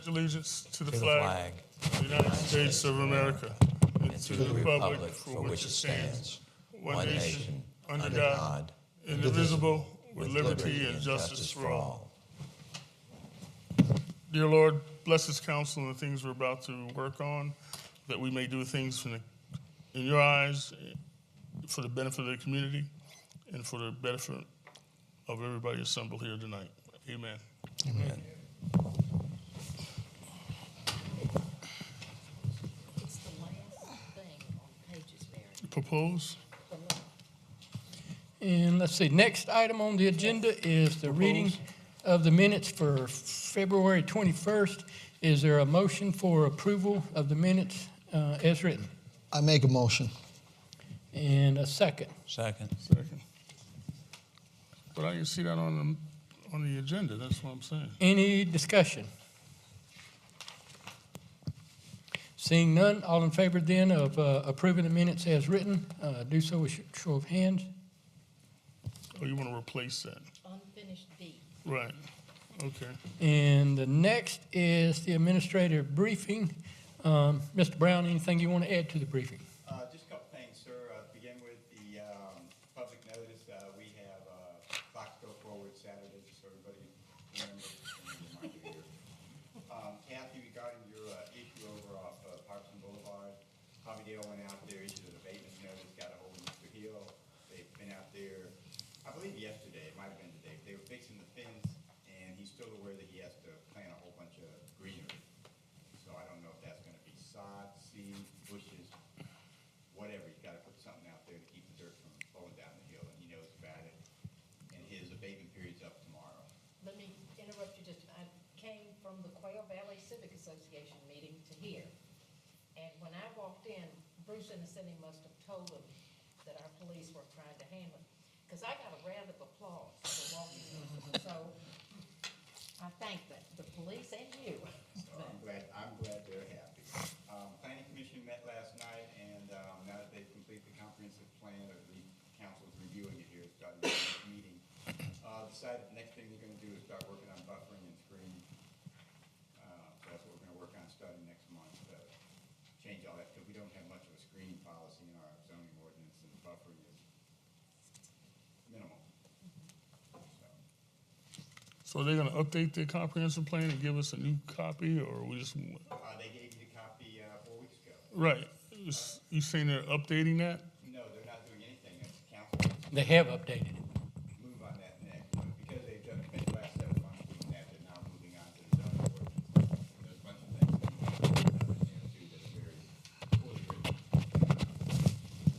pledge allegiance to the flag of the United States of America and to the republic for which it stands, one nation, under God, indivisible, with liberty and justice for all. Dear Lord, bless this council and the things we're about to work on, that we may do things in your eyes for the benefit of the community and for the benefit of everybody assembled here tonight. Amen. Amen. It's the last thing on pages, Mary. Propose? And let's see, next item on the agenda is the reading of the minutes for February 21st. Is there a motion for approval of the minutes as written? I make a motion. And a second. Second. But I didn't see that on the agenda, that's what I'm saying. Any discussion? Seeing none, all in favor then of approving the minutes as written, do so with a show of hands. Oh, you want to replace that? Unfinished B. Right, okay. And the next is the administrative briefing. Mr. Brown, anything you want to add to the briefing? Just a couple things, sir. To begin with, the public notice, we have clocks go forward Saturday, just so everybody remembers. Kathy, regarding your issue over off Parkson Boulevard, Tommy Dale went out there, issued an abatement notice, got a hold of Mr. Hill. They've been out there, I believe yesterday, it might have been today. They were fixing the fence, and he's still aware that he has to plant a whole bunch of greenery. So I don't know if that's gonna be sod, seed, bushes, whatever. He's gotta put something out there to keep the dirt from falling down the hill, and he knows about it. And his abatement period's up tomorrow. Let me interrupt you just, I came from the Quail Valley Civic Association meeting to here. And when I walked in, Bruce Innocenti must have told them that our police were trying to handle it. Because I got a round of applause for walking in. So I thank the police and you. So I'm glad they're happy. Planning Commission met last night, and now that they've completed the comprehensive plan, or the council's reviewing it here, starting the next meeting, decided the next thing they're gonna do is start working on buffering and screening. So that's what we're gonna work on starting next month, change all that, because we don't have much of a screening policy in our zoning ordinance, and buffering is minimal. So they're gonna update their comprehensive plan and give us a new copy, or we just, They gave you the copy 4 weeks ago. right, you saying they're updating that? No, they're not doing anything. It's council. They have updated it. Move on that next, but because they've done spent the last 7 months doing that, they're now moving on to the zoning ordinance. There's a bunch of things too that are very poorly written.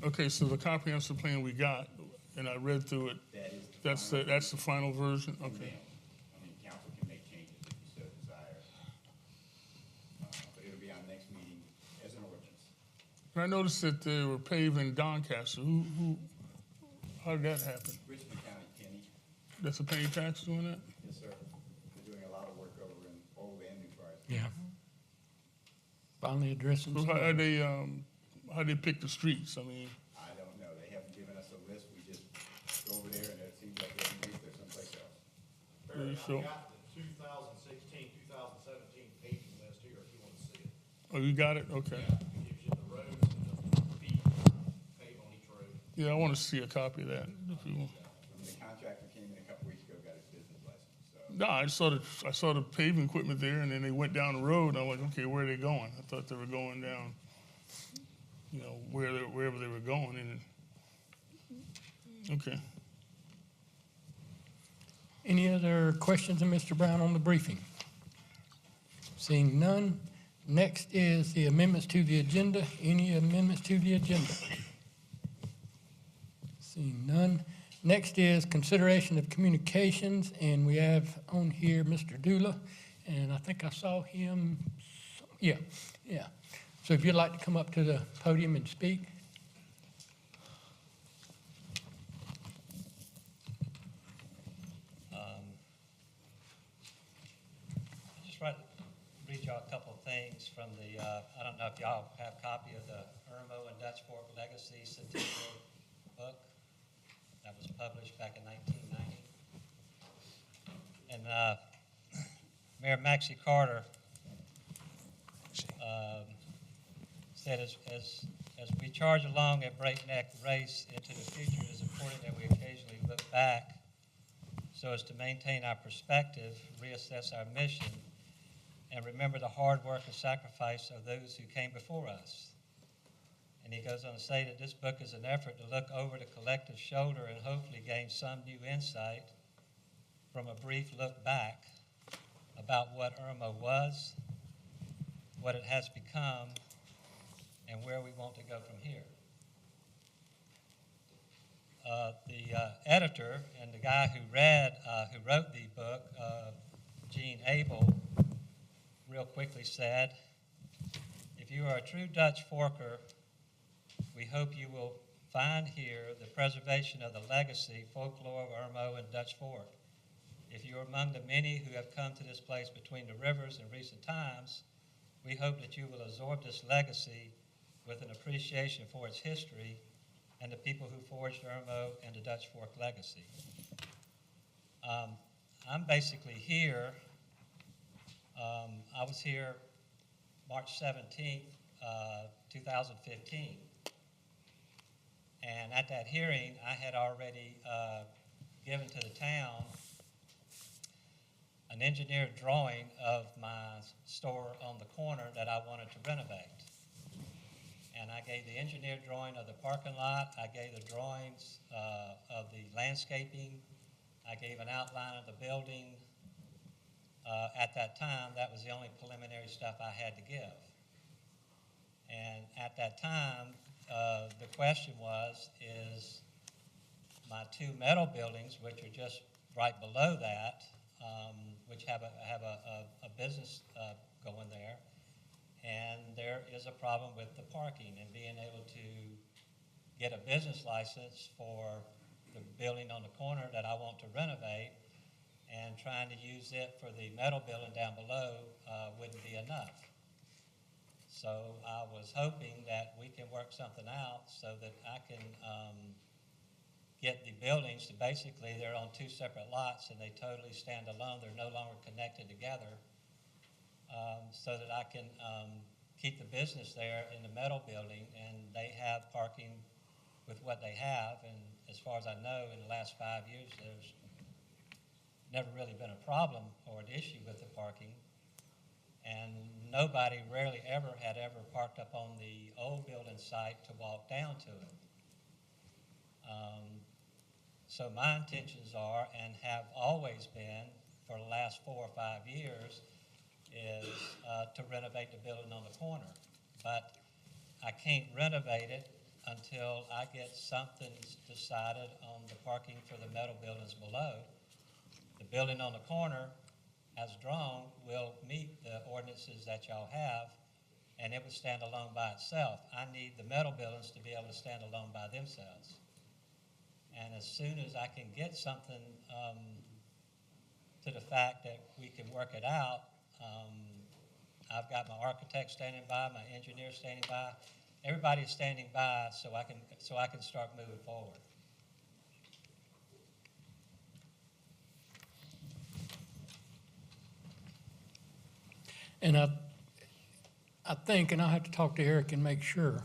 Okay, so the comprehensive plan we got, and I read through it, That is that's the final version, okay. I mean, council can make changes if you so desire. But it'll be on next meeting as an ordinance. And I noticed that they were paving Doncaster, how did that happen? Richmond County, Kenny. That's a penny tax doing that? Yes, sir. They're doing a lot of work over in Old and New Forest. Yeah. Finally addressing. So some- how they pick the streets, I mean, I don't know. They haven't given us a list. We just go over there and it seems like they can reach there someplace else. Very sure. I've got the 2016, 2017 paving list here if you want to see it. Oh, you got it, okay. It gives you the roads and the feet paved on each road. Yeah, I want to see a copy of that, if you want. The contractor came in a couple weeks ago, got his business license, so. No, I saw the paving equipment there, and then they went down the road, and I'm like, okay, where are they going? I thought they were going down, wherever they were going, and, okay. Any other questions of Mr. Brown on the briefing? Seeing none, next is the amendments to the agenda. Any amendments to the agenda? Seeing none. Next is consideration of communications, and we have on here Mr. Dula, and I think I saw him, yeah. So if you'd like to come up to the podium and speak. Just read y'all a couple of things from the, I don't know if y'all have a copy of the Irmo and Dutchport Legacy Centennial book that was published back in 1990. And Mayor Maxie Carter said, as we charge along at breakneck race into the future, it is important that we occasionally look back so as to maintain our perspective, reassess our mission, and remember the hard work and sacrifice of those who came before us. And he goes on to say that this book is an effort to look over the collective shoulder and hopefully gain some new insight from a brief look back about what Irmo was, what it has become, and where we want to go from here. The editor and the guy who wrote the book, Gene Abel, real quickly said, "If you are a true Dutch forker, we hope you will find here the preservation of the legacy, folklore of Irmo and Dutch Fork. If you are among the many who have come to this place between the rivers in recent times, we hope that you will absorb this legacy with an appreciation for its history and the people who forged Irmo and the Dutch Fork legacy." I'm basically here. I was here March 17th, 2015. And at that hearing, I had already given to the town an engineered drawing of my store on the corner that I wanted to renovate. And I gave the engineered drawing of the parking lot. I gave the drawings of the landscaping. I gave an outline of the building. At that time, that was the only preliminary stuff I had to give. And at that time, the question is my two metal buildings, which are just right below that, which have a business going there, and there is a problem with the parking and being able to get a business license for the building on the corner that I want to renovate, and trying to use it for the metal building down below wouldn't be enough. So I was hoping that we can work something out so that I can get the buildings to basically, they're on two separate lots and they totally stand alone. They're no longer connected together, so that I can keep the business there in the metal building, and they have parking with what they have. And as far as I know, in the last 5 years, there's never really been a problem or an issue with the parking. And nobody rarely ever had parked up on the old building site to walk down to it. So my intentions are, and have always been for the last 4 or 5 years, is to renovate the building on the corner. But I can't renovate it until I get something decided on the parking for the metal buildings below. The building on the corner, as drawn, will meet the ordinances that y'all have, and it would stand alone by itself. I need the metal buildings to be able to stand alone by themselves. And as soon as I can get something to the fact that we can work it out, I've got my architect standing by, my engineer standing by. Everybody's standing by so I can start moving forward. And I think, and I'll have to talk to Eric and make sure,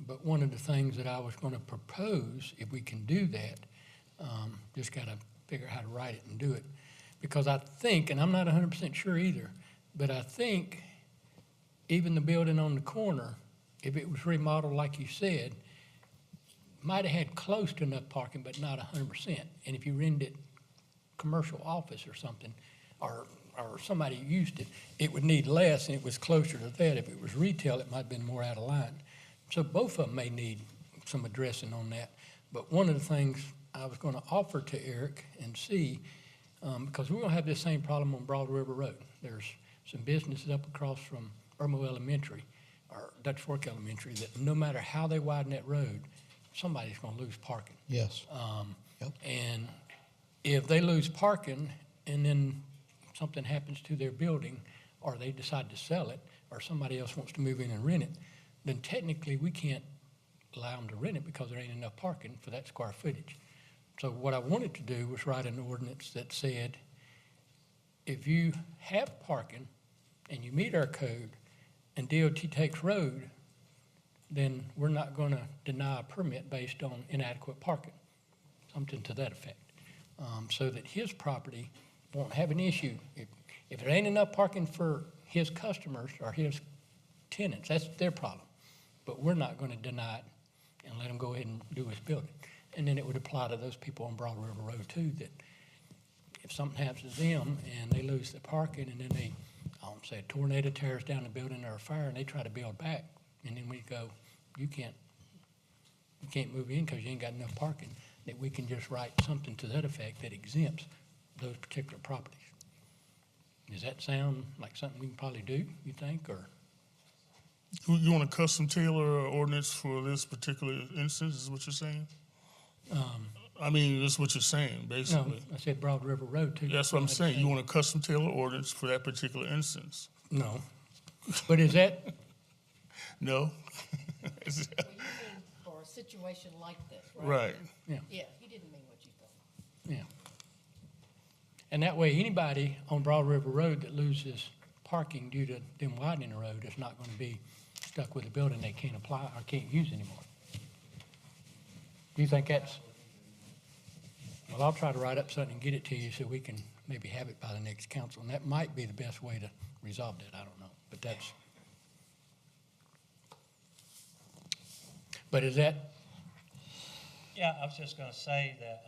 but one of the things that I was going to propose, if we can do that, just got to figure out how to write it and do it. Because I think, and I'm not 100% sure either, but I think even the building on the corner, if it was remodeled like you said, might have had close to enough parking, but not 100%. And if you rented commercial office or something, or somebody used it, it would need less, and it was closer to that. If it was retail, it might have been more out of line. So both of them may need some addressing on that. But one of the things I was going to offer to Eric and see, because we're going to have this same problem on Broad River Road. There's some businesses up across from Irmo Elementary, or Dutch Fork Elementary, that no matter how they widen that road, somebody's going to lose parking. Yes. Yep. And if they lose parking and then something happens to their building, or they decide to sell it, or somebody else wants to move in and rent it, then technically we can't allow them to rent it because there ain't enough parking for that square footage. So what I wanted to do was write an ordinance that said, if you have parking and you meet our code, and DOT takes road, then we're not gonna deny a permit based on inadequate parking, something to that effect. So that his property won't have an issue. If there ain't enough parking for his customers or his tenants, that's their problem. But we're not gonna deny it and let him go ahead and do his building. And then it would apply to those people on Broad River Road too, that if something happens to them and they lose their parking and then they, I don't say a tornado tears down the building or a fire and they try to build back, and then we go, you can't move in because you ain't got enough parking, that we can just write something to that effect that exempts those particular properties. Does that sound like something we can probably do, you think, or? You want a custom tailor ordinance for this particular instance, is what you're saying? I mean, that's what you're saying, No, basically. I said Broad River Road too. That's what I'm saying. You want a custom tailor ordinance for that particular instance? No. But is that, No? Well, you mean for a situation like this, right? Right. yeah, Yeah, he didn't mean what you thought. yeah. And that way, anybody on Broad River Road that loses parking due to them widening the road is not gonna be stuck with a building they can't apply or can't use anymore. Do you think that's? Well, I'll try to write up something and get it to you so we can maybe have it by the next council, and that might be the best way to resolve that, I don't know, but that's. But is that, Yeah, I was just gonna say that,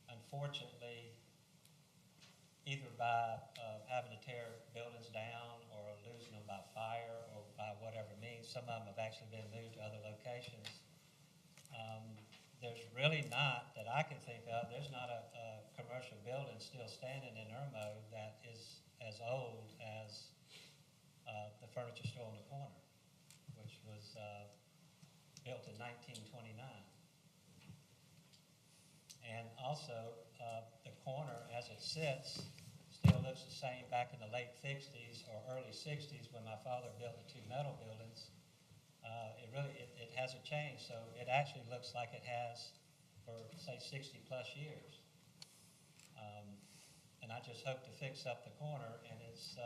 unfortunately, either by, having to tear buildings down or losing them by fire or by whatever means, some of them have actually been moved to other locations. There's really not, that I can think of, there's not a commercial building still standing in Irmo that is as old as, the furniture store on the corner, which was, built in 1929. And also, the corner as it sits still looks the same back in the late 60s or early 60s when my father built the two metal buildings. It hasn't changed, so it actually looks like it has for, say, 60 plus years. And I just hope to fix up the corner, and it's,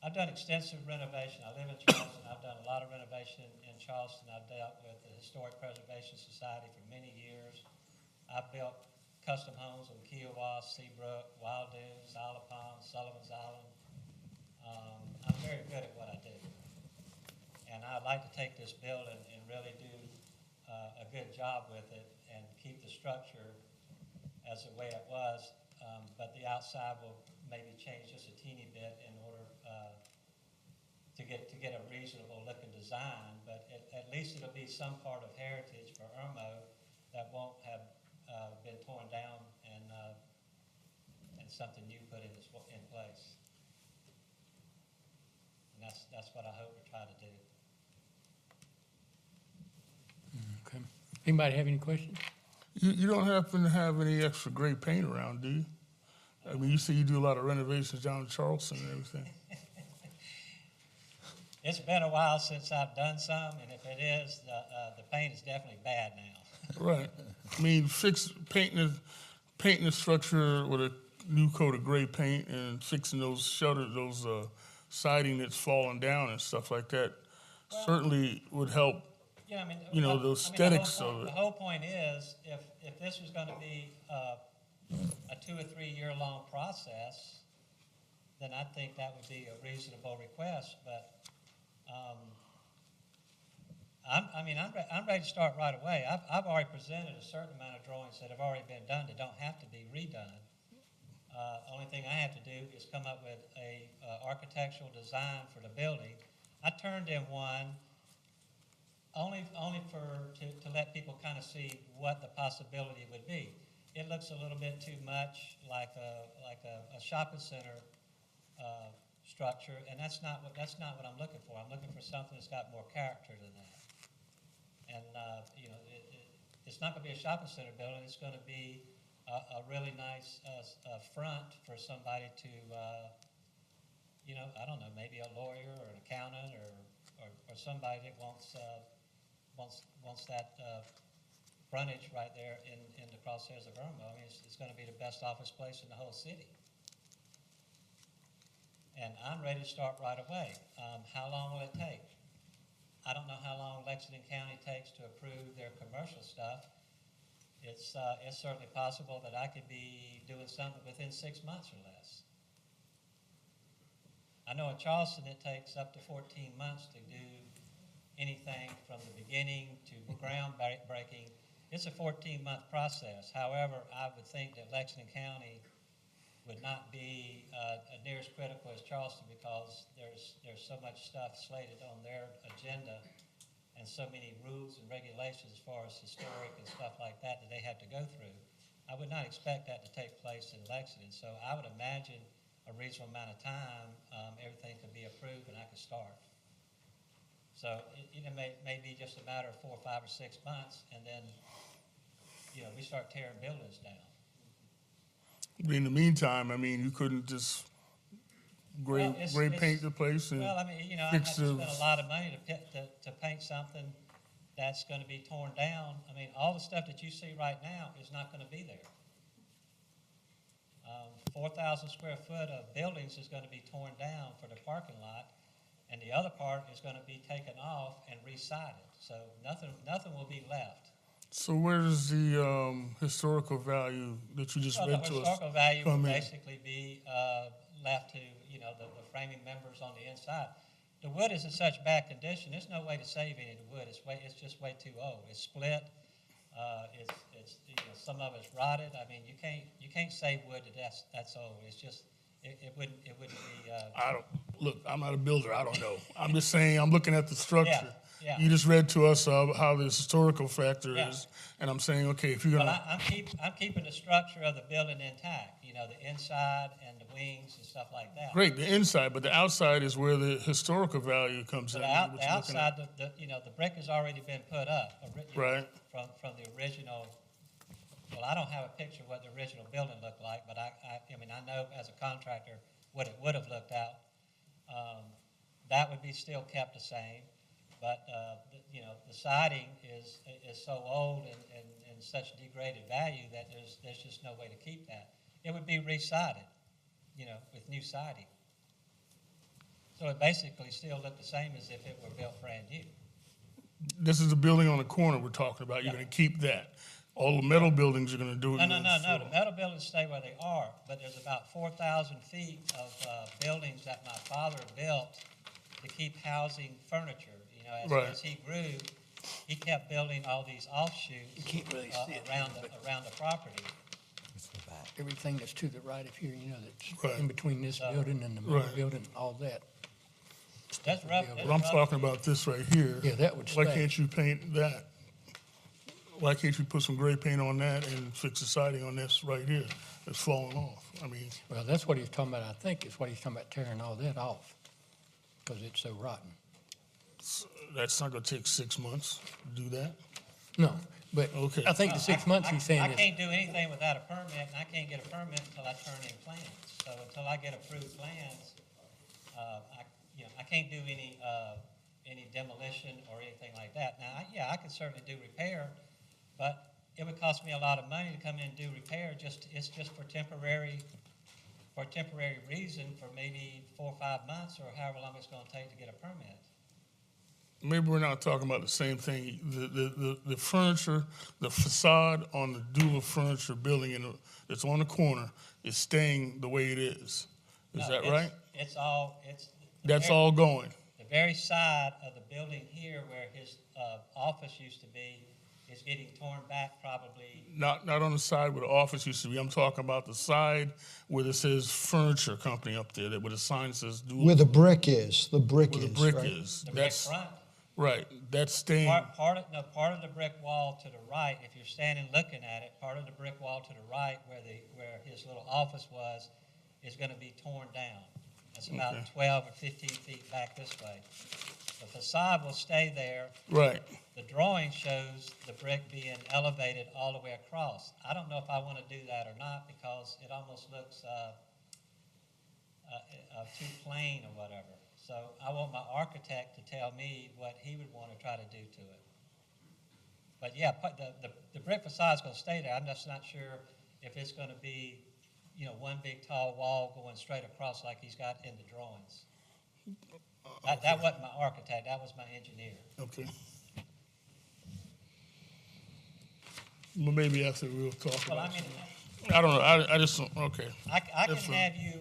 I've done extensive renovation. I live in Charleston. I've done a lot of renovation in Charleston. I've dealt with the Historic Preservation Society for many years. I've built custom homes in Kiowa, Seabrook, Wild Dunes, Isle of Palms, Sullivan's Island. I'm very good at what I do. And I'd like to take this building and really do a good job with it and keep the structure as the way it was, but the outside will maybe change just a teeny bit in order to get a reasonable looking design. But at least it'll be some part of heritage for Irmo that won't have been torn down and something new put in place. And that's what I hope to try to do. okay. Anybody have any questions? You don't happen to have any extra gray paint around, do you? I mean, you say you do a lot of renovations down in Charleston and everything. It's been a while since I've done some, and if it is, the paint is definitely bad now. Right. I mean, painting the structure with a new coat of gray paint and fixing those shutters, those siding that's falling down and stuff like that certainly would help. Yeah, I mean, You know, the aesthetics whole of it. The whole point is, if this was going to be a 2 or 3 year long process, then I think that would be a reasonable request. But I'm ready to start right away. I've already presented a certain amount of drawings that have already been done that don't have to be redone. Only thing I have to do is come up with a architectural design for the building. I turned in one only to let people kind of see what the possibility would be. It looks a little bit too much like a shopping center structure, and that's not what I'm looking for. I'm looking for something that's got more character than that. And it's not going to be a shopping center building. It's going to be a really nice front for somebody to, I don't know, maybe a lawyer or an accountant or somebody that wants that frontage right there in the crosshairs of Irmo. I mean, it's going to be the best office place in the whole city. and I'm ready to start right away. How long will it take? I don't know how long Lexington County takes to approve their commercial stuff. It's certainly possible that I could be doing something within 6 months or less. I know in Charleston it takes up to 14 months to do anything from the beginning to ground breaking. It's a 14-month process. However, I would think that Lexington County would not be near as critical as Charleston because there's so much stuff slated on their agenda and so many rules and regulations as far as historic and stuff like that that they have to go through. I would not expect that to take place in Lexington. So I would imagine a reasonable amount of time, everything could be approved and I could start. So it may be just a matter of 4, 5, or 6 months, and then we start tearing buildings down. In the meantime, I mean, you couldn't just Well, gray paint the place and Well, I mean, I have to fix spend the. a lot of money to paint something that's going to be torn down. I mean, all the stuff that you see right now is not going to be there. 4,000 square foot of buildings is going to be torn down for the parking lot, and the other part is going to be taken off and re-sided. So nothing will be left. So where's the historical value that you just Well, read the to us? historical value come will in? basically be left to, the framing members on the inside. The wood is in such bad condition, there's no way to save any of the wood. It's just way too old. It's split. It's some of it's rotted. I mean, you can't save wood that's old. It's just it wouldn't be. I don't look. I'm not a builder. I don't know. I'm just saying. I'm looking at the structure. Yeah. You just read to us how the historical factor Yeah. is, and I'm saying, okay, if you're Well, gonna. I'm keeping the structure of the building intact. The inside and the wings and stuff like that. Great, the inside, but the outside is where the historical value comes So in. the what you're looking outside, at. the brick has already been put up. Right. From the original. Well, I don't have a picture of what the original building looked like, but I know as a contractor what it would have looked out. That would be still kept the same, but the siding is so old and such degraded value that there's just no way to keep that. It would be re-sided, with new siding. So it basically still looked the same as if it were built brand new. This is the building on the corner we're talking about. You're Yeah. gonna keep that. All the metal buildings are gonna do it. No. The metal buildings stay where they are, but there's about 4,000 feet of buildings that my father built to keep housing furniture. Right. As he grew, he kept building all these offshoots You can't really see it, around but the property. everything that's to the right of here, that's Right. in between this So- building and the middle Right. building, all that. That's rough. But that's But I'm rough. talking about this right here. Yeah, that would Why stay. can't you paint that? Why can't you put some gray paint on that and fix the siding on this right here that's falling off? I mean, Well, that's what he's talking about, I think, is what he's talking about, tearing all that off, because it's so rotten. that's not gonna take 6 months to do that. No, but Okay. I think the 6 months he's saying I is, can't do anything without a permit, and I can't get a permit until I turn in plans. So until I get approved plans, I can't do any demolition or anything like that. Now, I could certainly do repair, but it would cost me a lot of money to come in and do repair. It's just for temporary reason for maybe 4 or 5 months or however long it's going to take to get a permit. Maybe we're not talking about the same thing. The furniture, the facade on the Dula Furniture building that's on the corner is staying the way it is. Is No, that right? It's all. That's all going. The very side of the building here where his office used to be is getting torn back probably. Not on the side where the office used to be. I'm talking about the side where it says furniture company up there, where the sign says Dula. Where the brick is, the brick Where is, the brick right? is. The brick That's front. right. That's staying. Part of the brick wall to the right, if you're standing looking at it, part of the brick wall to the right where his little office was is going to be torn down. It's about Okay. 12 or 15 feet back this way. The facade will stay there. Right. The drawing shows the brick being elevated all the way across. I don't know if I want to do that or not because it almost looks too plain or whatever. So I want my architect to tell me what he would want to try to do to it. But yeah, the brick facade is going to stay there. I'm just not sure if it's going to be one big tall wall going straight across like he's got in the drawings. That wasn't my architect, that was my engineer. Okay. Well, maybe after we'll talk Well, about I mean, it. I don't know, I just don't, okay. I can That's fine. have you,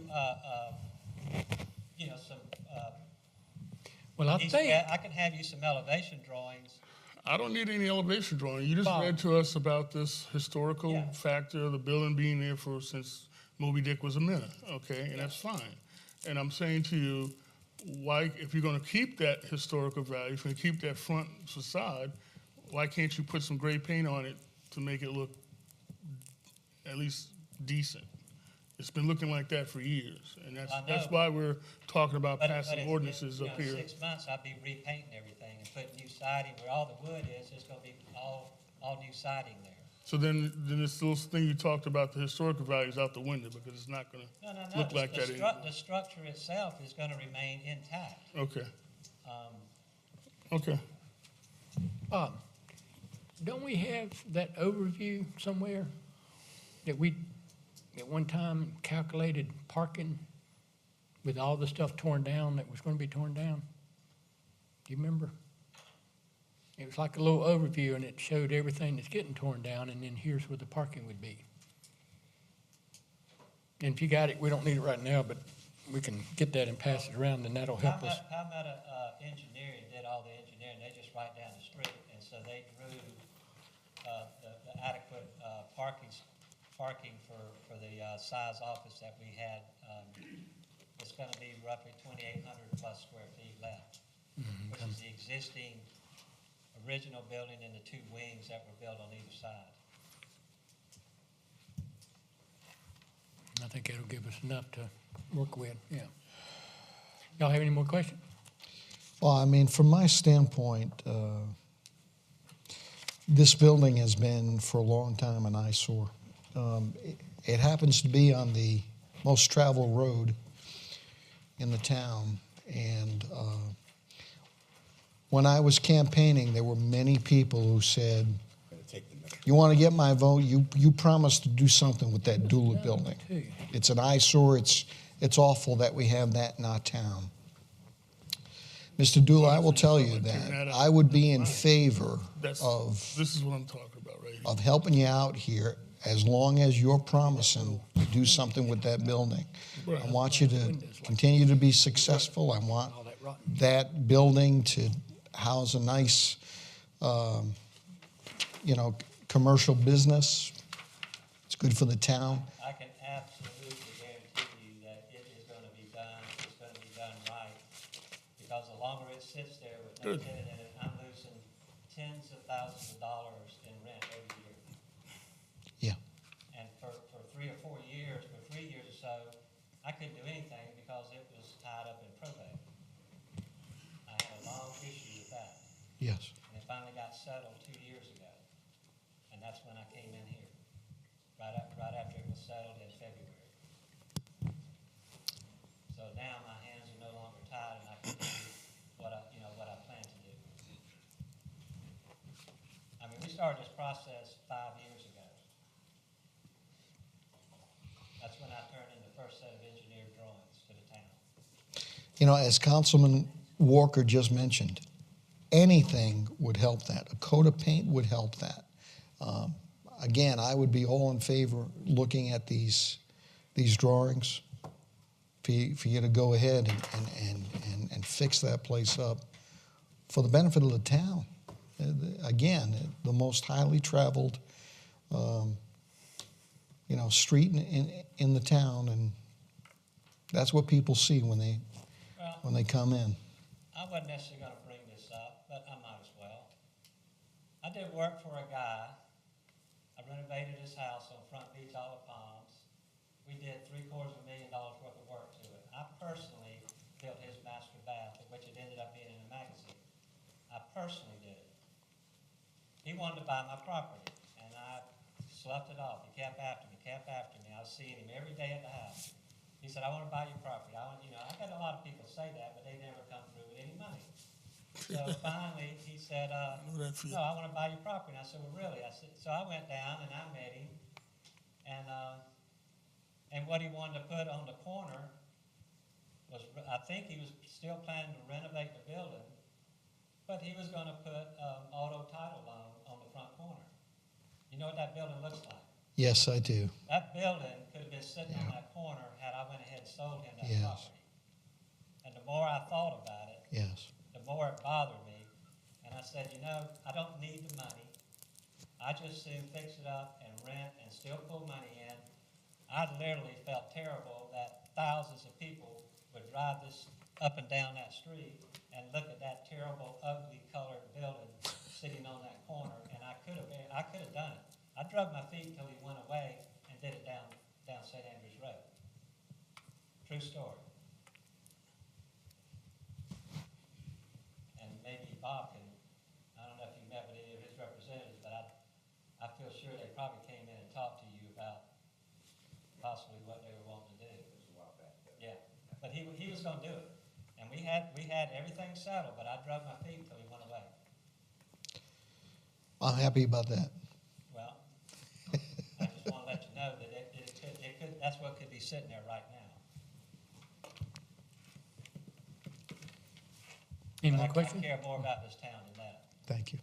some, Well, I think, I can have you some elevation drawings. I don't need any elevation drawing. You just Bob. read to us about this historical Yeah. factor of the building being there since Moby Dick was a minute, okay? And that's fine. And I'm saying to you, why, if you're gonna keep that historical value, if you're gonna keep that front facade, why can't you put some gray paint on it to make it look at least decent? It's been looking like that for years, and I that's know. why we're talking about But passing it's- ordinances in, up here. 6 months, I'll be repainting everything and putting new siding where all the wood is, there's gonna be all new siding there. So then this little thing you talked about, the historical value is out the window because it's not gonna No, look the- like the that stru- anymore. The structure itself is gonna remain intact. Okay, Um, okay. Bob, don't we have that overview somewhere that we, at one time, calculated parking with all the stuff torn down that was gonna be torn down? Do you remember? It was like a little overview, and it showed everything that's getting torn down, and then here's where the parking would be. And if you got it, we don't need it right now, but we can get that and pass it around, and that'll help us. How about engineering did all the engineering, they just write down the street, and so they drew, the adequate, parking for the, size office that we had. It's gonna be roughly 2,800 plus square feet left, which is the existing original building and the two wings that were built on either side. I think that'll give us enough to work with, yeah. Y'all have any more questions? Well, I mean, from my standpoint, this building has been for a long time an eyesore. It happens to be on the most traveled road in the town, and when I was campaigning, there were many people who said, "You want to get my vote? You promised to do something with that Dula building. Too. It's an eyesore. It's awful that we have that in our town." Mr. Dula, I will tell you that I would be in favor This of is what I'm talking about right here. helping you out here as long as you're promising to do something with that building. I want you to continue to be successful. I want All that rotten. that building to house a nice, commercial business. It's good for the town. I can absolutely guarantee you that it is gonna be done, it's gonna be done right, because the longer it sits there with no Good. tenant in it, I'm losing tens of thousands of dollars in rent every year. Yeah. And for 3 or 4 years, for 3 years or so, I couldn't do anything because it was tied up in probate. I had a long issue with that, Yes. and it finally got settled 2 years ago. And that's when I came in here, right after it was settled in February. So now my hands are no longer tied, and I can do what I plan to do. I mean, we started this process 5 years ago. That's when I turned in the first set of engineered drawings to the town. As Councilman Walker just mentioned, anything would help that. A coat of paint would help that. Again, I would be all in favor looking at these drawings for you to go ahead and fix that place up for the benefit of the town. Again, the most highly traveled, street in the town, and that's what people see when they come in. I wasn't necessarily gonna bring this up, but I might as well. I did work for a guy. I renovated his house on Front Beach, Olive Palms. We did $750,000 worth of work to it. I personally built his master bath, which it ended up being in a magazine. I personally did it. He wanted to buy my property, and I sloughed it off. He kept after me. I was seeing him every day at the house. He said, "I want to buy your property." I got a lot of people say that, but they never come through with any money. So finally, he said, "No, I want to buy your property." And I said, "Well, really?" So I went down and I met him, and And what he wanted to put on the corner was, I think he was still planning to renovate the building, but he was gonna put, auto title loan on the front corner. You know what that building looks like? Yes, I do. That building could have been sitting on that corner had I went ahead and sold him that Yes. property. And the more I thought about it, Yes. the more it bothered me. And I said, you know, I don't need the money. I just soon fix it up and rent and still pull money in. I literally felt terrible that thousands of people would drive this up and down that street and look at that terrible, ugly colored building sitting on that corner, and I could have done it. I drug my feet till he went away and did it down St. Andrews Road. True story. And maybe Bob can, I don't know if you met with any of his representatives, but I feel sure they probably came in and talked to you about possibly what they were wanting to do. It was a while back. Yeah, but he was gonna do it. And we had everything settled, but I drug my feet until he went away. I'm happy about that. Well, I just wanna let you know that it could, that's what could be sitting there right now. Any But more I questions? care more about this town than that. Thank you.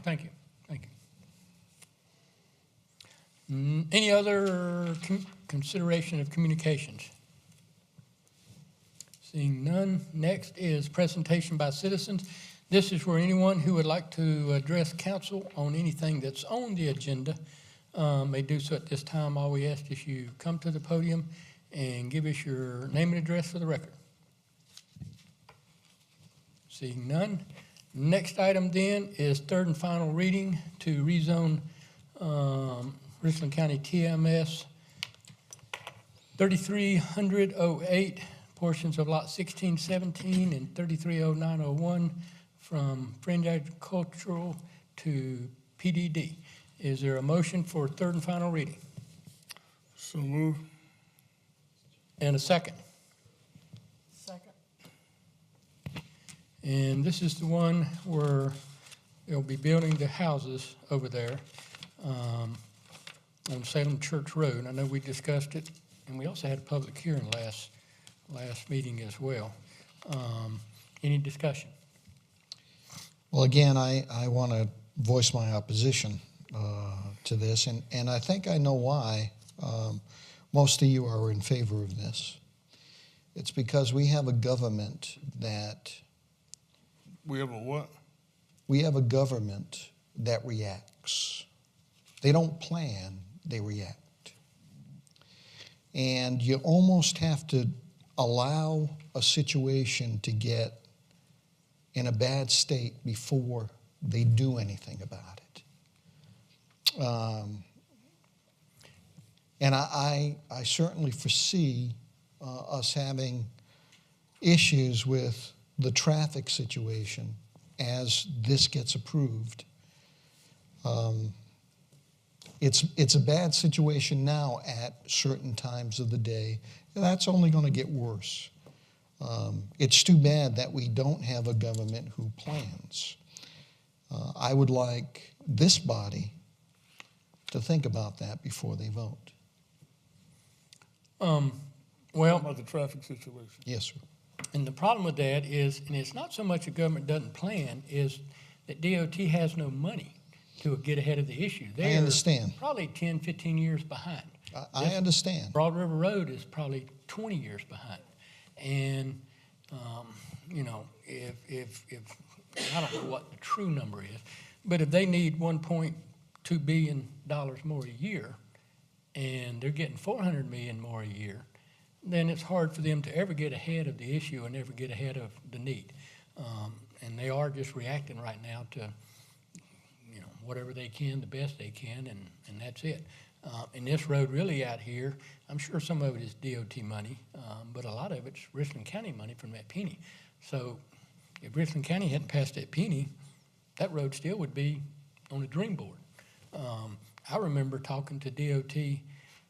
Thank you, thank you. Any other consideration of communications? Seeing none, next is presentation by citizens. This is where anyone who would like to address council on anything that's on the agenda may do so at this time. All we ask is you come to the podium and give us your name and address for the record. Seeing none. Next item then is third and final reading to rezone Richland County TMS 330008, portions of lot 1617 and 330901 from fringe agricultural to PDD. Is there a motion for third and final reading? So move. And a second? Second. And this is the one where they'll be building the houses over there on Salem Church Road. I know we discussed it, and we also had a public hearing last meeting as well. Any discussion? Well, again, I want to voice my opposition to this, and I think I know why most of you are in favor of this. It's because we have a government that We have a what? we have a government that reacts. They don't plan, they react. And you almost have to allow a situation to get in a bad state before they do anything about it. And I certainly foresee us having issues with the traffic situation as this gets approved. It's a bad situation now at certain times of the day, and that's only going to get worse. It's too bad that we don't have a government who plans. I would like this body to think about that before they vote. Well, About the traffic situation. Yes, sir. and the problem with that is, and it's not so much the government doesn't plan, is that DOT has no money to get ahead of the issue. I understand. They're probably 10, 15 years behind. I understand. Broad River Road is probably 20 years behind. And, you know, if I don't know what the true number is, but if they need $1.2 billion more a year, and they're getting $400 million more a year, then it's hard for them to ever get ahead of the issue and ever get ahead of the need. And they are just reacting right now to, you know, whatever they can, the best they can, and that's it. And this road really out here, I'm sure some of it is DOT money, but a lot of it's Richland County money from that penny. So if Richland County hadn't passed that penny, that road still would be on the dream board. I remember talking to DOT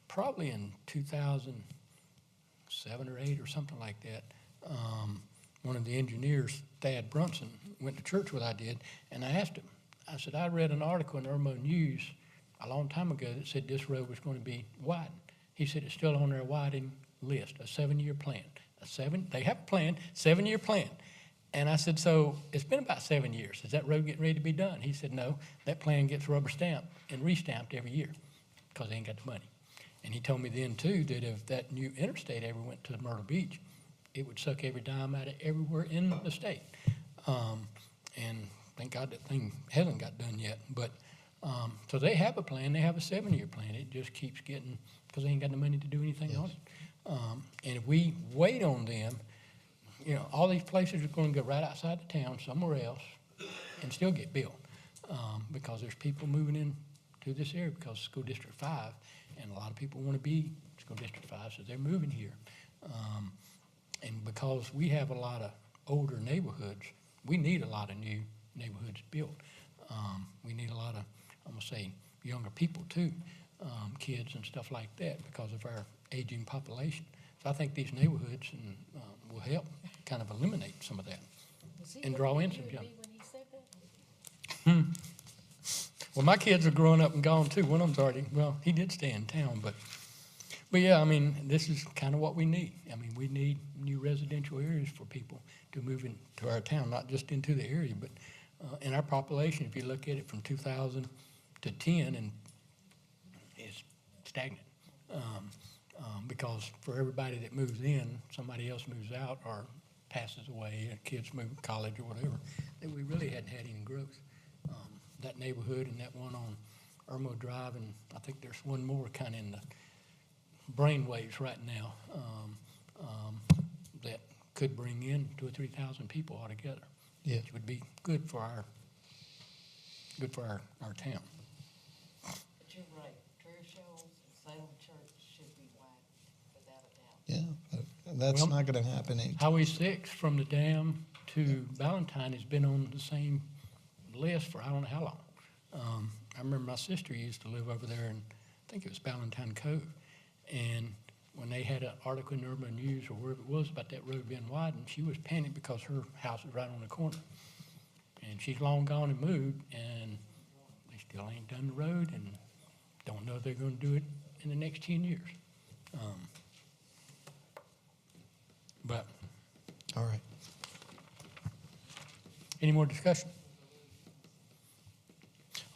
probably in 2007 or 8 or something like that. One of the engineers, Thad Brunson, went to church with I did, and I asked him, I said, I read an article in Irmo News a long time ago that said this road was going to be widened. He said it's still on their widening list, a 7-year plan. They have a plan, 7-year plan. And I said, so it's been about 7 years. Is that road getting ready to be done? He said, no, that plan gets rubber stamped and re-stamped every year because they ain't got the money. And he told me then too that if that new interstate ever went to Myrtle Beach, it would suck every dime out of everywhere in the state. And thank God that thing hasn't got done yet. But so they have a plan. They have a 7-year plan. It just keeps getting, because they ain't got the money to do anything on it. And if we wait on them, you know, all these places are going to go right outside the town somewhere else and still get built because there's people moving in to this area because School District 5, and a lot of people want to be School District 5, so they're moving here. And because we have a lot of older neighborhoods, we need a lot of new neighborhoods built. We need a lot of, I'm going to say, younger people too, kids and stuff like that because of our aging population. So I think these neighborhoods will help kind of eliminate some of that and draw in some young. When he said that? Well, my kids are growing up and gone too. One of them's already, well, he did stay in town, but yeah, I mean, this is kind of what we need. I mean, we need new residential areas for people to move into our town, not just into the area, but in our population, if you look at it from 2000 to 10, and it's stagnant. Because for everybody that moves in, somebody else moves out or passes away, and kids move to college or whatever, that we really hadn't had any growth. That neighborhood and that one on Irmo Drive, and I think there's one more kind of in the brainwaves right now that could bring in 2,000 or 3,000 people altogether. Yeah. Which would be good for our town. But you're right, Trail Shoals and Salem Church should be widened, without a doubt. Yeah, but that's Well, not going to happen. Highway 6 from the dam to Valentine has been on the same list for I don't know how long. I remember my sister used to live over there, and I think it was Valentine Cove. And when they had an article in the Urban News or wherever it was about that road being widened, she was panicked because her house was right on the corner. And she's long gone and moved, and they still ain't done the road and don't know if they're going to do it in the next 10 years. But All right. any more discussion?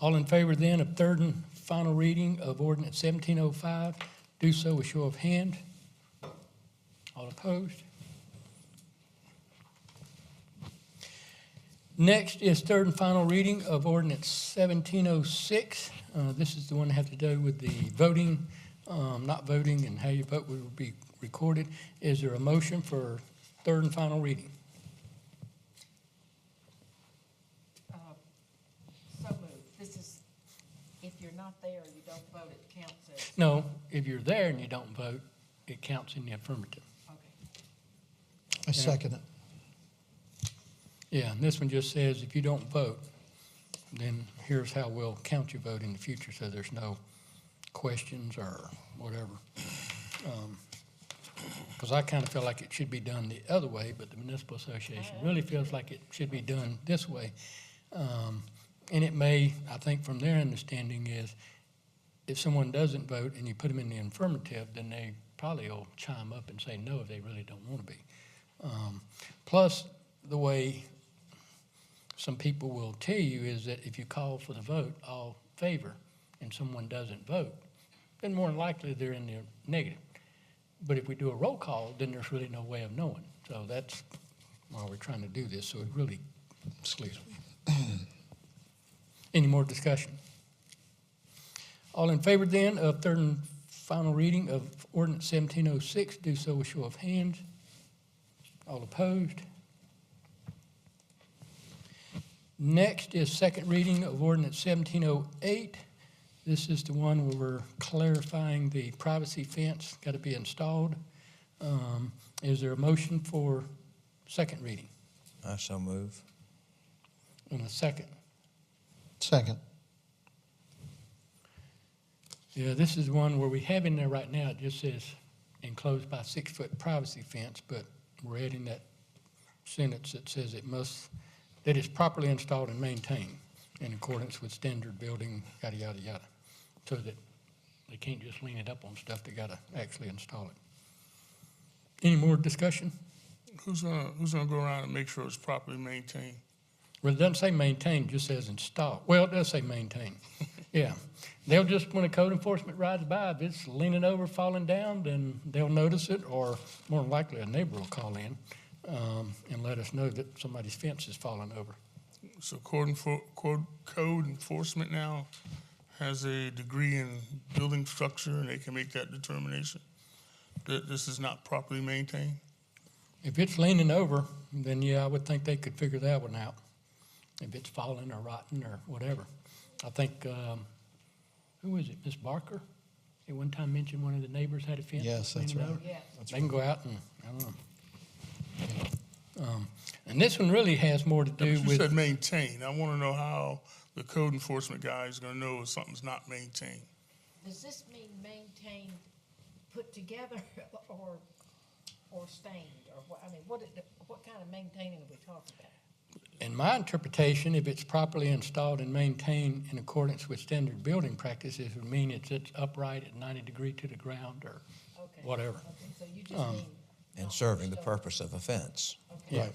All in favor then of third and final reading of ordinance 1705, do so with show of hand. All opposed? Next is third and final reading of ordinance 1706. This is the one that has to do with the voting, not voting, and how you vote will be recorded. Is there a motion for third and final reading? So moved. This is, if you're not there, you don't vote, it counts as, No, if you're there and you don't vote, it counts in the affirmative. okay. I second it. Yeah, and this one just says if you don't vote, then here's how we'll count your vote in the future, so there's no questions or whatever. Because I kind of feel like it should be done the other way, but the municipal association really feels like it should be done this way. And it may, I think from their understanding is, if someone doesn't vote and you put them in the affirmative, then they probably will chime up and say no if they really don't want to be. Plus, the way some people will tell you is that if you call for the vote, all favor, and someone doesn't vote, then more than likely they're in the negative. But if we do a roll call, then there's really no way of knowing. So that's why we're trying to do this, so it really, excuse me. Any more discussion? All in favor then of third and final reading of ordinance 1706, do so with show of hands. All opposed? Next is second reading of ordinance 1708. This is the one where we're clarifying the privacy fence got to be installed. Is there a motion for second reading? I so move. And a second? Second. Yeah, this is one where we have in there right now, it just says enclosed by 6-foot privacy fence, but we're adding that sentence that says that it's properly installed and maintained in accordance with standard building, yada, yada, yada. so that they can't just lean it up on stuff, they gotta actually install it. Any more discussion? Who's gonna go around and make sure it's properly maintained? Well, it doesn't say maintain, it just says install. Well, it does say maintain. Yeah. They'll just, when a code enforcement rides by, if it's leaning over, falling down, then they'll notice it, or more than likely, a neighbor will call in and let us know that somebody's fence is falling over. So code enforcement now has a degree in building structure, and they can make that determination that this is not properly maintained? If it's leaning over, then yeah, I would think they could figure that one out. If it's falling or rotting or whatever. I think, who was it, Miss Barker? At one time mentioned one of the neighbors had a fence. Yes, that's leaning right. over. Yeah. They can go out and, I don't know. And this one really has more to do You with, said maintain. I want to know how the code enforcement guy is going to know if something's not maintained. Does this mean maintained, put together, or stained, or what, I mean, what kind of maintaining are we talking about? in my interpretation, if it's properly installed and maintained in accordance with standard building practices, it would mean it's upright at 90 degrees to the ground or Okay. whatever. Okay, so you just mean. And not serving the pushed purpose of a fence. over. Okay. Yeah,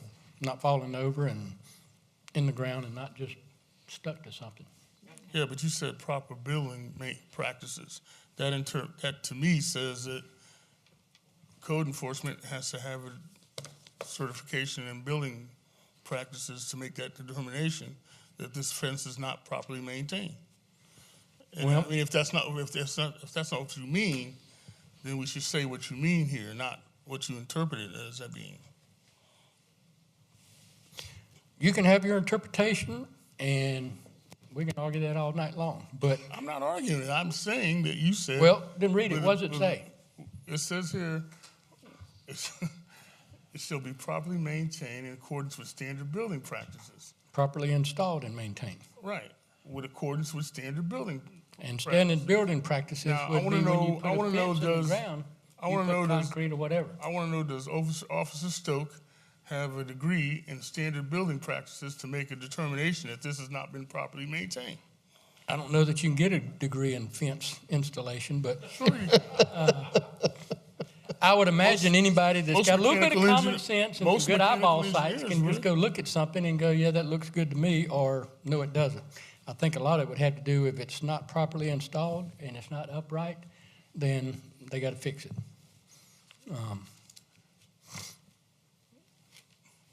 not falling over and in the ground and not just stuck to something. Yeah, but you said proper building practices. That to me says that code enforcement has to have a certification in building practices to make that determination that this fence is not properly maintained. And Well- I mean, if that's not what you mean, then we should say what you mean here, not what you interpret it as that being. You can have your interpretation, and we can argue that all night long, but, I'm not arguing it. I'm saying that you said. well, then read it. What does it say? It says here, it shall be properly maintained in accordance with standard building practices. Properly installed and maintained. Right, with accordance with standard building. And standard building practices Now, I would be wanna when you know- I put wanna a know fence in the does- ground, I you wanna put know does- concrete or whatever. I want to know, does Officer Stoke have a degree in standard building practices to make a determination that this has not been properly maintained? I don't know that you can get a degree in fence installation, but Sure you- I would imagine anybody that's most got a little bit of mechanical common engineer- sense and most some good eyeball mechanical sights can engineers just go look at something and go, yeah, that looks good to me, or no, it doesn't. I think a lot of it would have to do if it's not properly installed and it's not upright, then they got to fix it.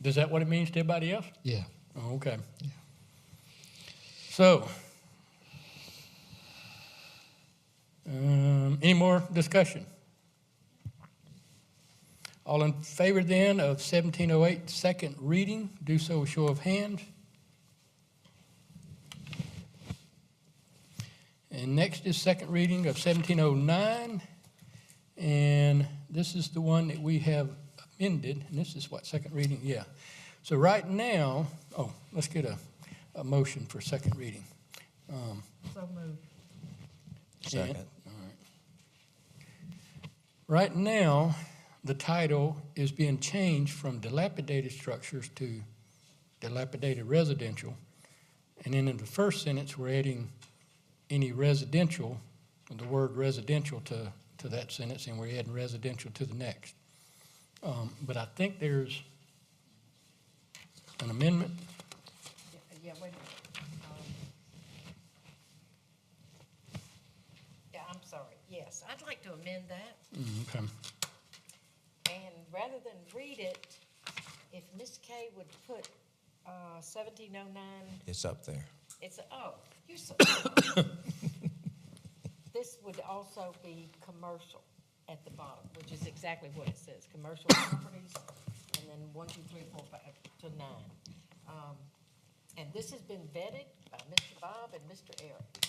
Is that what it means to everybody else? Yeah. Oh, okay. Yeah. So, any more discussion? All in favor then of 1708 second reading, do so with show of hands. And next is second reading of 1709. And this is the one that we have amended, and this is what, second reading? Yeah. So right now, let's get a motion for second reading. So moved. Second. Right now, the title is being changed from dilapidated structures to dilapidated residential. And then in the first sentence, we're adding any residential, the word residential to that sentence, and we're adding residential to the next. But I think there's an amendment. Yeah, wait a minute. Yeah, I'm sorry, yes, I'd like to amend that, Okay. and rather than read it, if Ms. Kay would put 1709, It's up there. you're so. This would also be commercial at the bottom, which is exactly what it says, commercial properties, and then 1, 2, 3, 4, 5 to 9. And this has been vetted by Mr. Bob and Mr. Eric.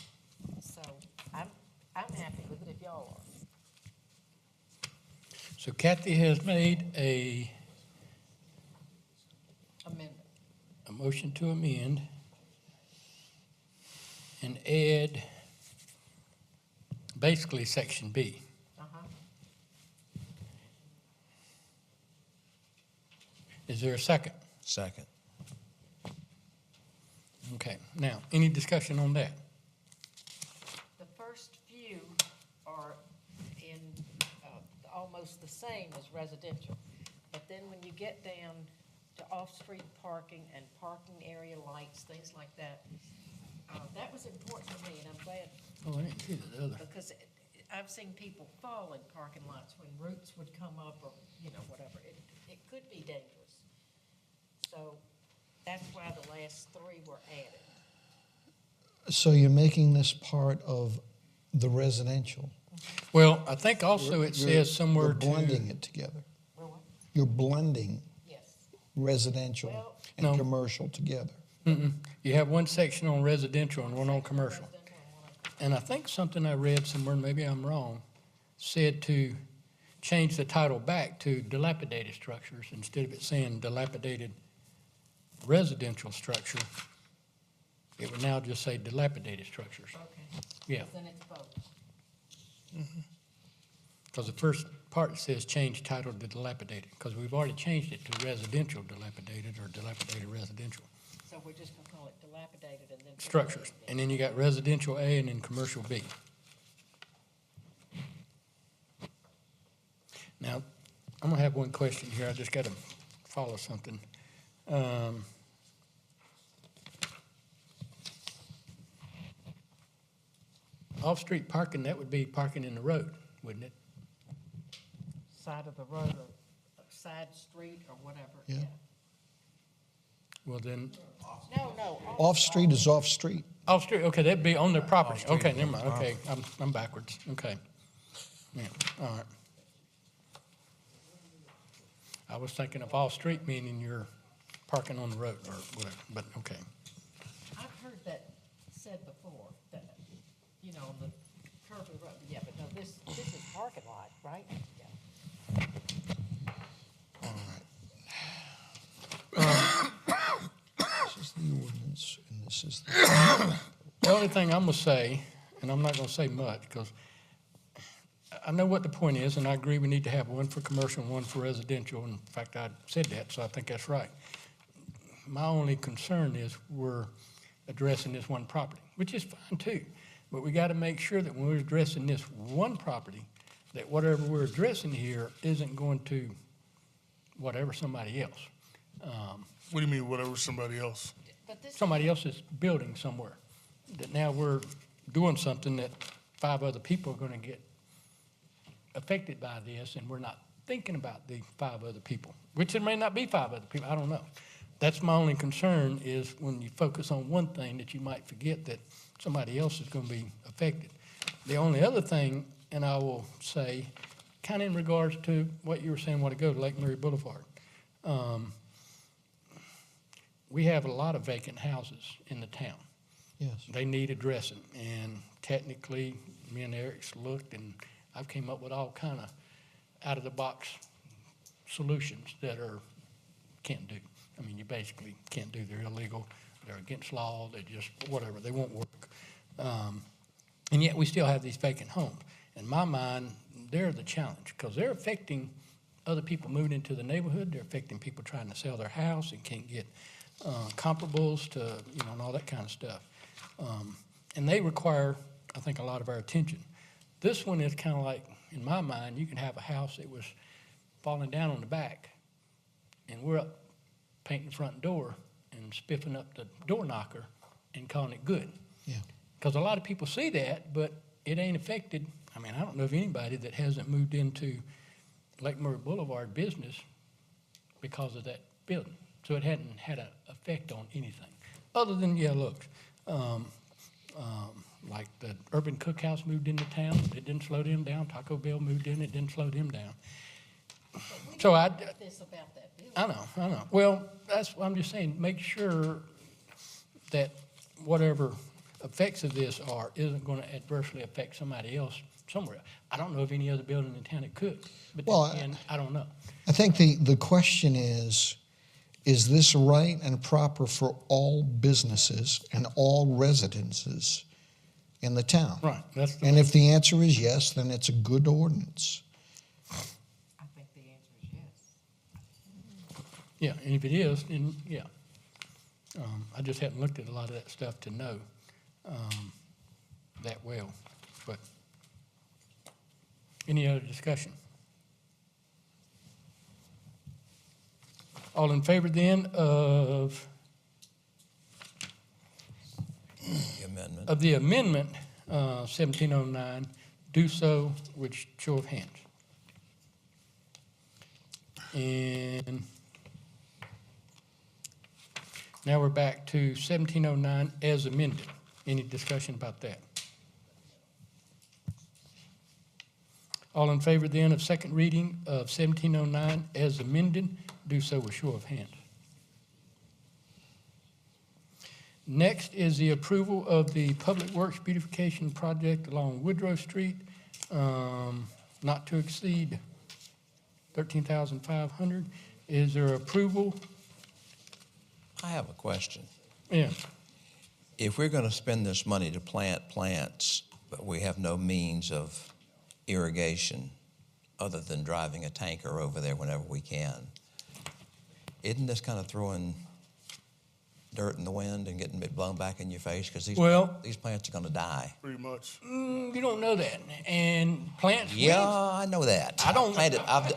So I'm happy with it if y'all are. So Kathy has made a Amendment. motion to amend and add basically section B. Uh-huh. Is there a second? Second. Okay, now, any discussion on that? The first almost the same as residential. But then when you get down to off-street parking and parking area lights, things like that, that was important to me, and I'm glad, Oh, I didn't see the other. because I've seen people fall in parking lots when roots would come up or, whatever. It could be dangerous. So that's why the last three were added. So you're making this part of the residential. Well, I think also it You're- says somewhere You're to. blending it together. Well, what? You're blending Yes. residential Well- and No. commercial together. You have one section on residential and one on commercial. Residential and one on- And I think something I read somewhere, maybe I'm wrong, said to change the title back to dilapidated structures instead of it saying dilapidated residential structure. It would now just say dilapidated structures. Okay. Yeah, Then it's both. because the first part says change title to dilapidated, because we've already changed it to residential dilapidated or dilapidated residential So we're just gonna call it dilapidated and then. put structures. residential. And then you got residential A and then commercial B. Now, I'm gonna have one question here. I just gotta follow something. Off-street parking, that would be parking in the road, wouldn't it? Side of the road or side street or whatever. Yeah. Well, then, No. Off-street is off-street. off-street, okay, that'd be on their property. Off-street Okay, is never on mind, their okay, I'm backwards, okay. Yeah, all right. I was thinking of off-street meaning you're parking on the road or whatever, but okay. I've heard that said before, that, on the curve of the road, yeah, but no, this is parking lot, right? Yeah. This is the ordinance, and this is the... The only thing I'm gonna say, and I'm not gonna say much, because I know what the point is, and I agree we need to have one for commercial and one for residential. In fact, I said that, so I think that's right. My only concern is we're addressing this one property, which is fine too. But we gotta make sure that when we're addressing this one property, that whatever we're addressing here isn't going to whatever somebody else. What do you mean, whatever somebody else? But this, Somebody else's building somewhere, that now we're doing something that 5 other people are gonna get affected by this, and we're not thinking about the 5 other people, which there may not be 5 other people, I don't know. That's my only concern, is when you focus on one thing, that you might forget that somebody else is gonna be affected. The only other thing, and I will say, kind of in regards to what you were saying a while ago, Lake Murray Boulevard. We have a lot of vacant houses in the town. Yes. They need addressing, and technically, me and Eric's looked, and I've came up with all kind of out-of-the-box solutions that can't do. I mean, you basically can't do, they're illegal, they're against law, they're just whatever, they won't work. And yet, we still have these vacant homes. In my mind, they're the challenge, because they're affecting other people moving into the neighborhood, they're affecting people trying to sell their house and can't get comparables to, and all that kind of stuff. And they require, I think, a lot of our attention. This one is kind of like, in my mind, you can have a house that was falling down on the back, and we're up painting the front door and spiffing up the door knocker and calling it good. Yeah. Because a lot of people see that, but it ain't affected. I mean, I don't know of anybody that hasn't moved into Lake Murray Boulevard business because of that building. So it hadn't had an effect on anything, other than, look, like the Urban Cookhouse moved into town, it didn't slow them down. Taco Bell moved in, it didn't slow them down. So this about that building. I know. Well, that's what I'm just saying, make sure that whatever effects of this isn't going to adversely affect somebody else somewhere. I don't know of any other building in town that could, but Well, then again, I don't know. I think the question is this right and proper for all businesses and all residences in the town? Right, that's the And if the answer is yes, then it's a good ordinance. I think the answer is yes. Yeah, and if it is, then yeah. I just haven't looked at a lot of that stuff to know that well. But any other discussion? All in favor then of The amendment. the amendment, 1709, do so with show of hands. And now we're back to 1709 as amended. Any discussion about that? All in favor then of second reading of 1709 as amended, do so with show of hands. Next is the approval of the Public Works Beautification Project along Woodrow Street, not to exceed $13,500. Is there approval? I have a question. Yeah. If we're going to spend this money to plant plants, but we have no means of irrigation other than driving a tanker over there whenever we can, isn't this kind of throwing dirt in the wind and getting it blown back in your face? Because these plants are going to die. Pretty much. You don't know that. And plants. Yeah, I know that. I don't-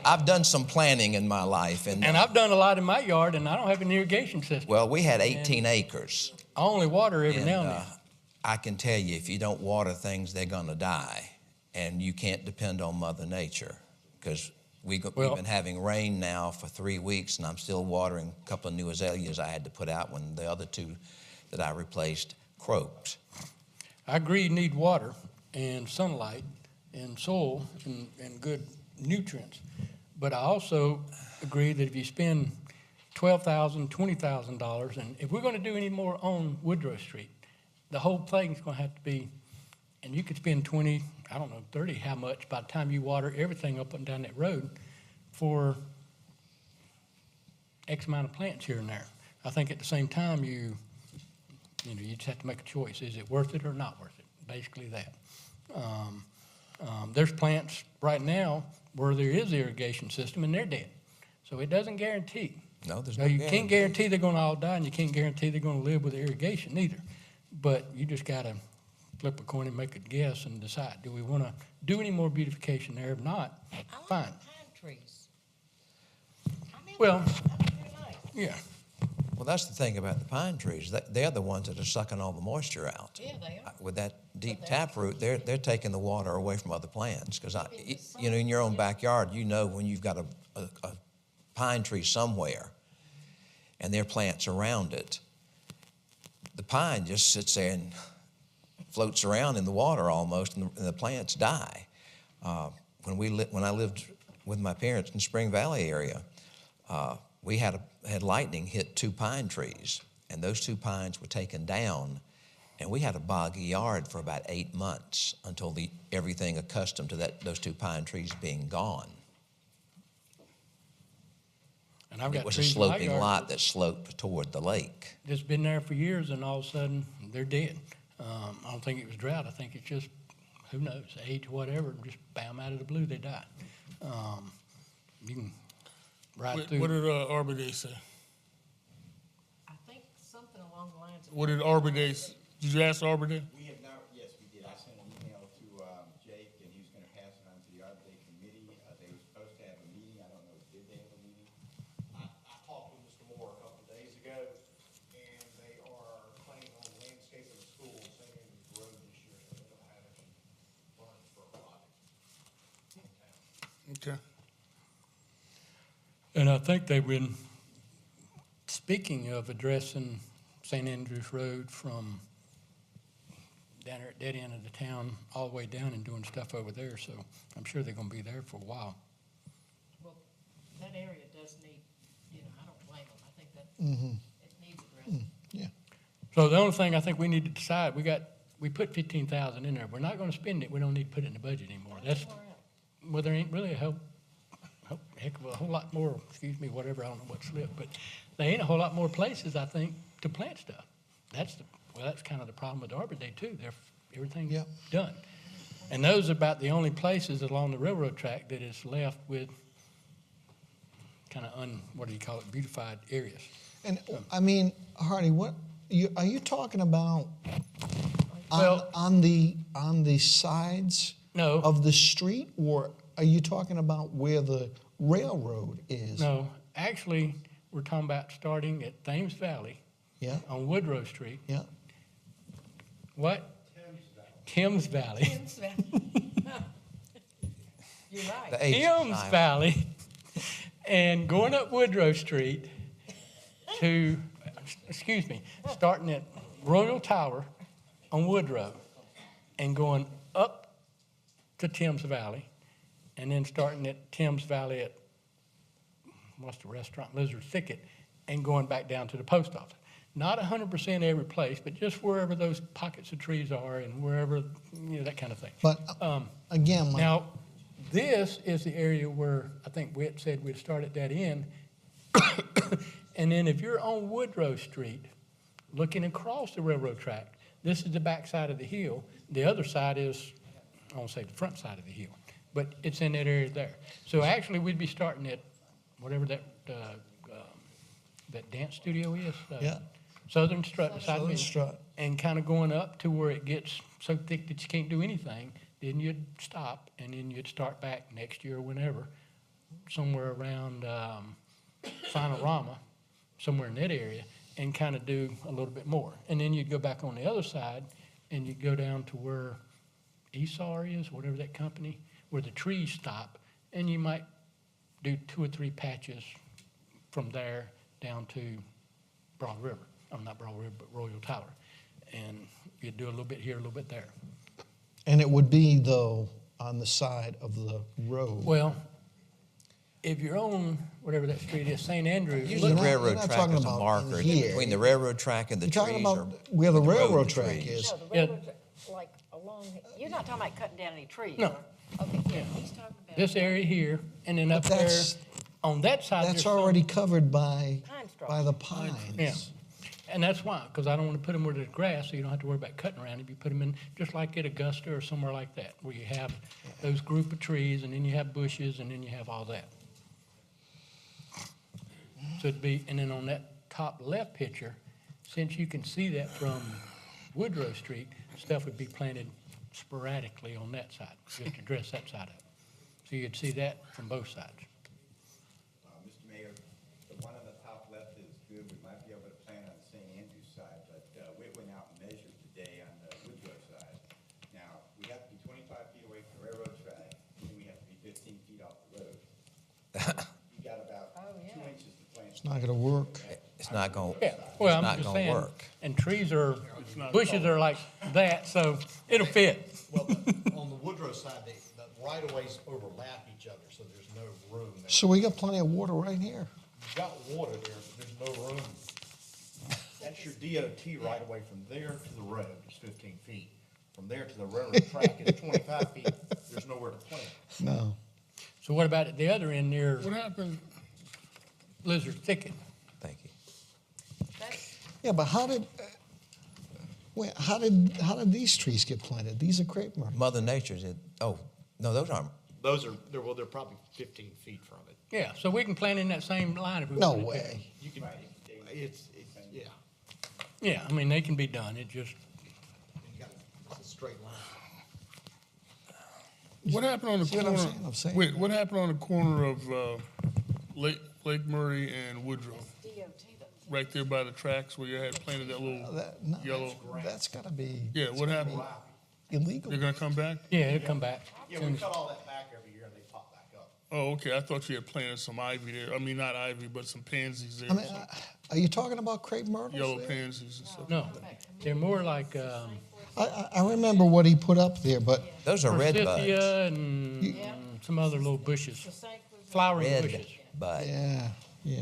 I've done some planting in my life, and I've done a lot in my yard, and I don't have an irrigation system. well, we had 18 acres. I only water every And, now and then. I can tell you, if you don't water things, they're going to die, and you can't depend on Mother Nature, because we've been having rain now for 3 weeks, and I'm still watering a couple of new azaleas I had to put out when the other two that I replaced croaked. I agree you need water and sunlight and soil and good nutrients. But I also agree that if you spend $12,000, $20,000, and if we're going to do any more on Woodrow Street, the whole thing's going to have to be, and you could spend 20, I don't know, 30, how much by the time you water everything up and down that road for X amount of plants here and there. I think at the same time, you just have to make a choice. Is it worth it or not worth it? Basically that. There's plants right now where there is irrigation system and they're dead. So it doesn't guarantee. No, there's No, no you can't guarantee they're going to all die, and you can't guarantee they're going to live with irrigation either. But you just got to flip a coin and make a guess and decide, do we want to do any more beautification there? If not, I like fine. pine trees. I mean, Well- that's very nice. Yeah. Well, that's the thing about the pine trees. They're the ones that are sucking all the moisture out. Yeah, they are. With that deep they're- taproot, they're taking the water away from other plants. Because in your own backyard, when you've got a pine tree somewhere, and there are plants around it. The pine just sits there and floats around in the water almost, and the plants die. When I lived with my parents in Spring Valley area, we had lightning hit 2 pine trees, and those 2 pines were taken down, and we had a boggy yard for about 8 months until everything accustomed to those 2 pine trees being gone. And I've got It was a trees in my sloping yard lot that sloped toward the lake. that's been there for years, and all of a sudden, they're dead. I don't think it was drought. I think it's just, who knows, age, whatever, and just bam, out of the blue, they die. You can ride What through. did Arbor Day say? I think something along the lines of. What did Arbor Day, did you ask Arbor Day? We have not, yes, we did. I sent an email to Jake, and he was gonna pass it on to the Arbor Day Committee. They were supposed to have a meeting. I don't know, did they have a meeting? I talked with Mr. Moore a couple of days ago, and they are planning on landscaping the school, St. Andrew's Road this year, so they don't have any funds for a project in town. Okay. And I think they've been, speaking of addressing St. Andrews Road from down there at that end of the town, all the way down and doing stuff over there, so I'm sure they're gonna be there for a while. Well, that area does need, I don't blame them. I think that Mm-hmm. it needs addressing. Yeah. So the only thing I think we need to decide, we put 15,000 in there. We're not gonna spend it. We don't need to put it in the budget anymore. That's, Somewhere else. well, there ain't really a heck of a whole lot more, whatever, I don't know what slipped, but there ain't a whole lot more places, I think, to plant stuff. That's kind of the problem with Arbor Day too. Everything's Yep. done. And those are about the only places along the railroad track that is left with kind of beautified areas. And I mean, Hardy, are you talking about Well- on the sides No. of the street, or are you talking about where the railroad is? No, actually, we're talking about starting at Thames Valley Yeah, on Woodrow Street. yeah. What? Thames Valley. Tim's Valley. You're right. The age Thames time. Valley, and going up Woodrow Street to, excuse me, starting at Royal Tower on Woodrow and going up to Thames Valley, and then starting at Thames Valley at, what's the restaurant, Lizard Thicket, and going back down to the post office. Not 100% every place, but just wherever those pockets of trees are and wherever, that kind of thing. But again, my, Now, this is the area where I think Whit said we'd start at that end. And then if you're on Woodrow Street, looking across the railroad track, this is the back side of the hill. The other side is, I won't say the front side of the hill, but it's in that area there. So actually, we'd be starting at whatever that dance studio is. Yeah. Southern Strut beside Southern me. Strut. And kind of going up to where it gets so thick that you can't do anything. Then you'd stop, and then you'd start back next year or whenever, somewhere around Finorama, somewhere in that area, and kind of do a little bit more. And then you'd go back on the other side, and you'd go down to where Esar is, whatever that company, where the trees stop, and you might do 2 or 3 patches from there down to Broad River. Not Broad River, but Royal Tower. And you'd do a little bit here, a little bit there. and it would be though on the side of the road. Well, if you're on whatever that street is, St. Andrews, Use You're the not- railroad you're not track talking as a about marker here. between the railroad track and the You're trees. talking or about where the road and railroad the track trees. is. No, the Yeah. railroad, like along, you're not talking about cutting down any trees? No. are- Okay, yeah, he's talking about. this area here, and then up But there, that's- on that side. That's there's some- already covered by Pine straw. the pines. Yeah, and that's why, because I don't want to put them where there's grass, so you don't have to worry about cutting around. If you put them in, just like at Augusta or somewhere like that, where you have those group of trees, and then you have bushes, and then you have all that. So it'd be, and then on that top left picture, since you can see that from Woodrow Street, stuff would be planted sporadically on that side, just to address that side of it. So you'd see that from both sides. Mr. Mayor, the one on the top left is good. We might be able to plant on St. Andrew's side, but we went out and measured today on the Woodrow side. Now, we have to be 25 feet away from the railroad track, and we have to be 15 feet off the road. You got about Oh, 2 yeah. inches to plant. It's not gonna work. It's not going, Yeah, well, I'm not just gonna saying, work. and trees are, not bushes are like that, so it'll fit. Well, on the Woodrow side, the right-of-ways overlap each other, so there's no room there. So we got plenty of water right here. You've got water there, but there's no room. That's your DOT right-of-way from there to the road is 15 feet. From there to the railroad track is 25 feet. There's nowhere to plant. No. So what about at the other end near What happened? Lizard Thicket? Thank you. That's, Yeah, but how did these trees get planted? These are crepe myrtle. Mother Nature did, oh, no, those aren't. Those are, they're probably 15 feet from it. Yeah, so we can plant in that same line if we No wanted to. way. You can, yeah, Yeah, I mean, they can be done, it just, and you got, it's a straight line. What happened on the See what corner? I'm saying? I'm saying Wait, what happened on the corner of Lake Murray and Woodrow? DOT, but Right there by the tracks where you had planted that little No, yellow. that's gotta be Yeah, what happened? illegal. They're gonna come back? yeah, it'll come back. Yeah, we cut all that back every year and they pop back up. Oh, okay. I thought you had planted some ivy there. I mean, not ivy, but some pansies there. I mean, some are you talking about crepe myrtles yellow there? pansies and stuff. No, they're more like I remember what he put up there, but Those are red buds. forsythia and Yeah. some other little bushes, the St. Louis. flowering Red bushes. bud. yeah.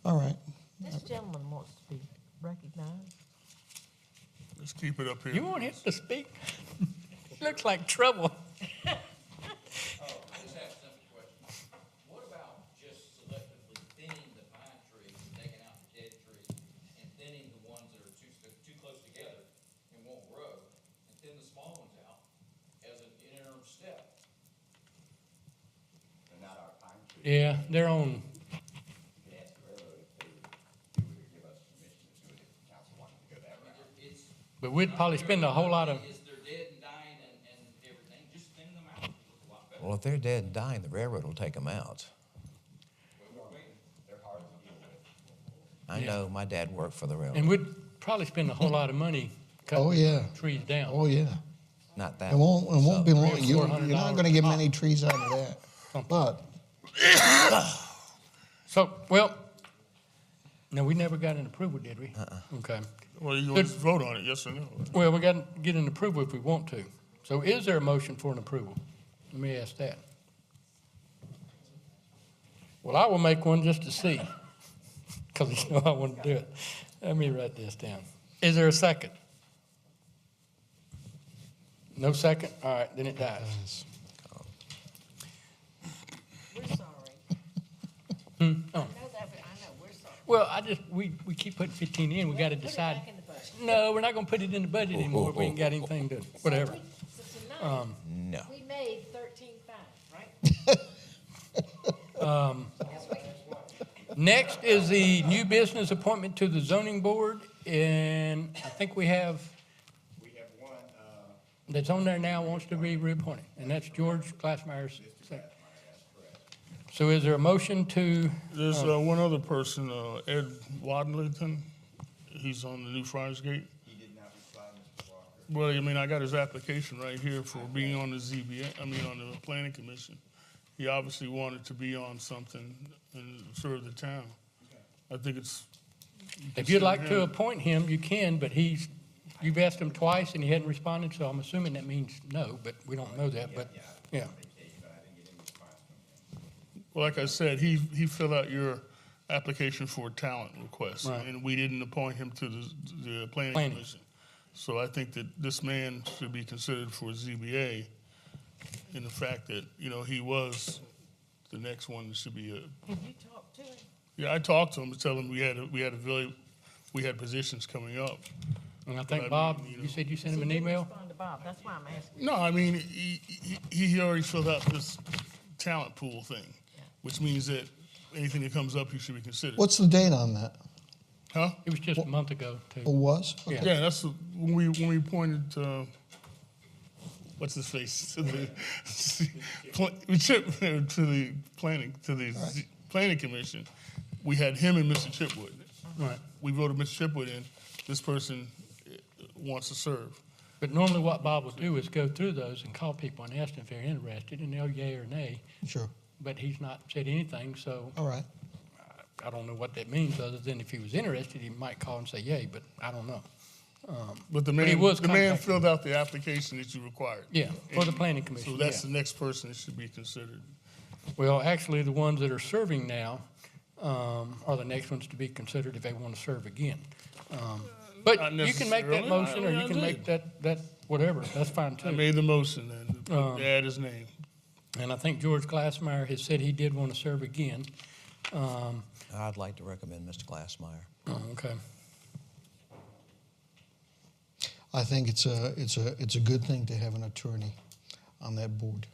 All right. This gentleman wants to be recognized. Let's keep it up here. You want him to speak? Looks like trouble. I just have a simple question. What about just selectively thinning the pine trees, taking out the dead trees, and thinning the ones that are too close together and won't grow, and thin the small ones out as an interim step? They're not our pine trees. Yeah, they're on, You could ask the railroad if they would give us permission to do it if the council wanted to go that route. It's. but we'd probably spend a whole lot of, Is they're dead and dying and everything, just thin them out, it looks a lot better. Well, if they're dead and dying, the railroad will take them out. Well, we're waiting. They're I know, my dad worked for the And railroad. we'd probably spend a whole lot of money Oh, cutting yeah. trees down. Oh, yeah. Not that. It won't be So, long. $300 or You're not gonna get many $400 trees out of that. Something. But So, well, no, we never got an approval, did we? Okay. Well, you want to vote on it, yes or no? Well, we got to get an approval if we want to. So is there a motion for an approval? Let me ask that. Well, I will make one just to see, because you know I want to do it. Let me write this down. Is there a second? No second? All right, then it dies. We're sorry. Oh, I know that, I know, we're sorry. well, we keep putting 15 in, we got to Put it decide. back in the budget. No, we're not going to put it in the budget anymore if we ain't got anything to, whatever. So tonight, No. we made 13.5, right? Next is the new business appointment to the zoning board, and I think we have, one, that's on there now, wants to be reappointed, and that's George Glassmeyer's. So is there a motion to, There's one other person, Ed Wadlington. He's on the new Friars Gate. he did not reply, Mr. Walker. Well, I mean, I got his application right here for being on the on the planning commission. He obviously wanted to be on something and serve the town. I think it's. if you'd like to consider him. appoint him, you can, but you've asked him twice and he hadn't responded, so I'm assuming that means no, but we don't know that, but, yeah. Well, like I said, he filled out your application for a talent request, Right. and we didn't appoint him to the planning Planning. commission. So I think that this man should be considered for ZBA in the fact that, you know, he was the next one that should be Have you talked to him? yeah, I talked to him to tell him we had positions coming up. And I But I think, mean, Bob, you know- you said you sent He him an didn't email? respond to Bob, that's why I'm asking. No, I mean, he already filled out this talent pool thing, which means that anything that comes up, he should be considered. what's the date on that? Huh? It was just a month ago, It too. was? Yeah. Yeah, that's when we appointed, what's his face, to the, planning commission. We had him and Mr. Chipwood. Right. We voted Mr. Chipwood in. This person wants to serve. But normally what Bob will do is go through those and call people and ask them if they're interested, and they'll yea or nay, Sure. but he's not said anything, so All right. I don't know what that means, other than if he was interested, he might call and say yay, but I don't know. But the But he man, was the man contacted. filled out the application that you required. Yeah, for the planning commission, So that's yeah. the next person that should be considered. Well, actually, the ones that are serving now are the next ones to be considered if they want to serve again. But Not you can make that necessarily. motion, or I you mean, can I make did. that, whatever, that's fine I too. made the motion then, to add his name. And I think George Glassmeyer has said he did want to serve again. I'd like to recommend Mr. Glassmeyer. Okay. I think it's a good thing to have an attorney on that board.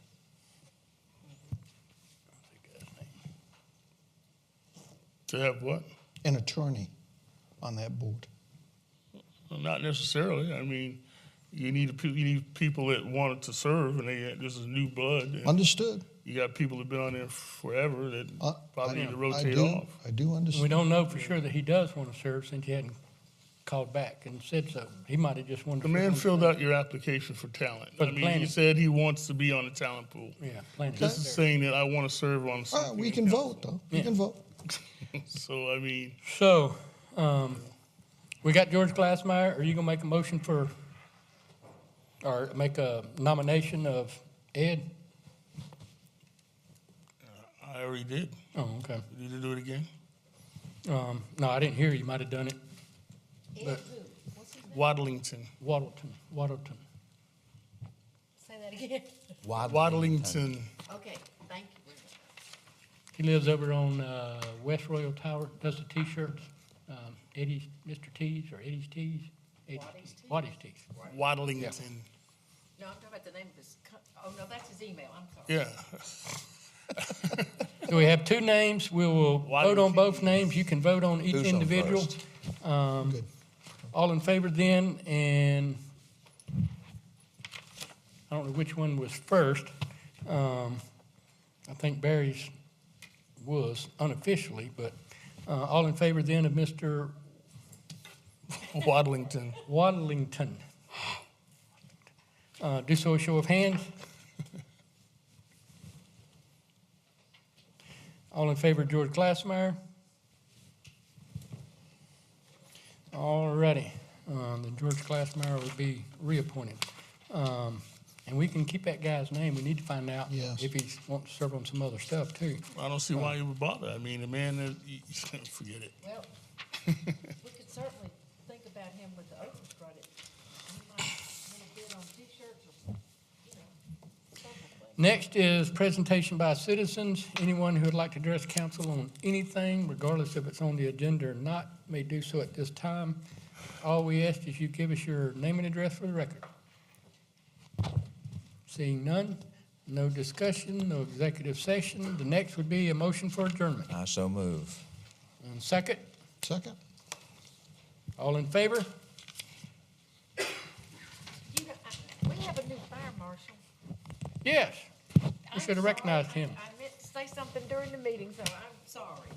To have what? An attorney on that board. Well, not necessarily. I mean, you need people that wanted to serve, and this is new blood. And Understood. you got people that've been on there forever that Uh, probably need to I rotate do. off. I do We understand. don't know for sure that he does want to serve since he hadn't called back and said so. He might have just wanted to. The man serve filled on- out your application for talent. For I the mean, planning. he said he wants to be on the talent pool. Yeah, planning. This is saying that I want to serve on All right, something. we in can council. vote, though. We Yeah. can vote. So, I mean, So, we got George Glassmeyer. Are you gonna make a motion for, or make a nomination of Ed? I already did. Oh, okay. You need to do it again? No, I didn't hear you. Might have done it. Ed But- who? What's his name? Waddlington. Waddleton. Say that again. Waddlington. Okay, thank you. He lives over on West Royal Tower, does the T-shirts, Eddie's, Mr. T's or Eddie's Tees? Waddy's Tees? Waddy's Tees. Waddlington. No, I'm talking about the name of his, oh, no, that's his email, I'm sorry. Yeah. So we have two names. We will vote on both names. You can vote on each Who's on individual. first? Good. All in favor then, and I don't know which one was first. I think Barry's was unofficially, but All in favor then of Mr. Waddlington. Waddlington? Do so a show of hands. All in favor of George Glassmeyer? All righty, then George Glassmeyer will be reappointed. And we can keep that guy's name. We need to find out Yes. if he wants to serve on some other stuff too. I don't see why you would bother. I mean, the man that, forget it. Well, we could certainly think about him with the Oprah credit. He might want to bid on T-shirts or, you know, several things. Next is presentation by citizens. Anyone who would like to address council on anything, regardless if it's on the agenda or not, may do so at this time. All we ask is you give us your name and address for the record. Seeing none, no discussion, no executive session. The next would be a motion for adjournment. I so move. And second, Second? all in favor? We have a new fire marshal. Yes. We I'm should have sorry. recognized him. I meant to say something during the meeting, so I'm sorry.